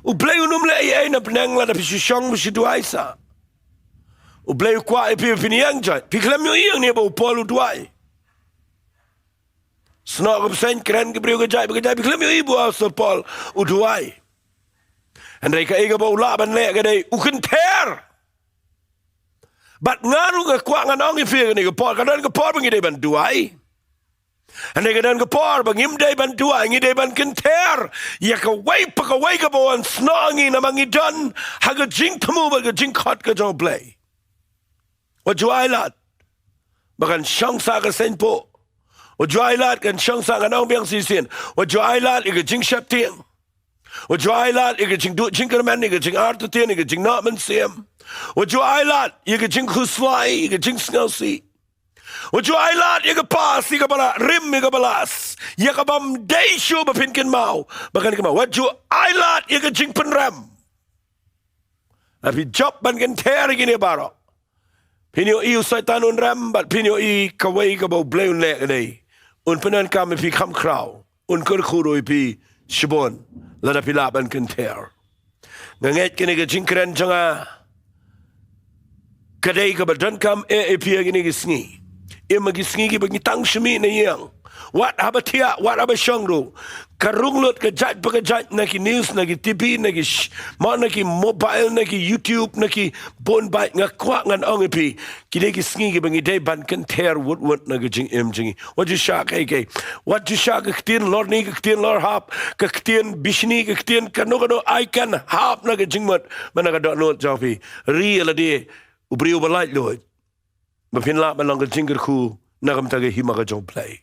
O blei unum le ai na penang la da pisong si DUWAI sa. O blei kwa e piniang jai. Piklam yo iang ni ba upol DUWAI. Snok op sen keren ke brio ke jai piklam yo ibu asal pol DUWAI. And reka ega ba ula ban le ke dei u KHYNTHER. But ngaru ke kwa nganong ifi ke ni ke pol kadan ke pol bangi dei ban DUWAI. And they can go poor, but him day ban DUWAI, he day ban KHYNTHER. Yaka way, pakaway ka bo, and snonging among it done. Haga jink to move, haga jink hot ka jo play. What DUWAI lad? Bagan shang saga sen po. What DUWAI lad can shang saga nong biang si sin. What DUWAI lad, ika jink shap ting. What DUWAI lad, ika jink do jinkerman, ika jink art tin, ika jink not man sim. What DUWAI lad, ika jink who's fly, ika jink snow see. O DUWAI lad, ika pas, ika bala, rim, ika balas. Yaka bam day show ba pinkin mau. Bakan ika mau. What DUWAI lad, ika jing pen ram. Api job ban KHYNTHER gini baro. Pinyo iu saitan un ram, but pinyo i kawai ika bau blay un lek day. Un penan kam ipi kam kraw. Un kurkuro ipi shibon. Lada pilap ban KHYNTHER. Nganget kini ka jing keren janga. Kadai ka badan kam ipi gini gisngi. Ima gisngi bagi tang shmi na yang. Wat habatia, wat habashangro. Karunglot ka jat baka jat naki news naki TV naki ma naki mobile naki YouTube naki bon bait nga kwa ngan ongipi. Kide gisngi bagi day ban KHYNTHER wood naki jing jingi. What you shak AK? What you shak ktin lor ni ktin lor hap ktin bishni ktin kano I can hap naki jingmat manaka dot note jafi. Real ade ubri ubalait loy. Mapinla malang ka jingar ku nakam taga himaka jong play.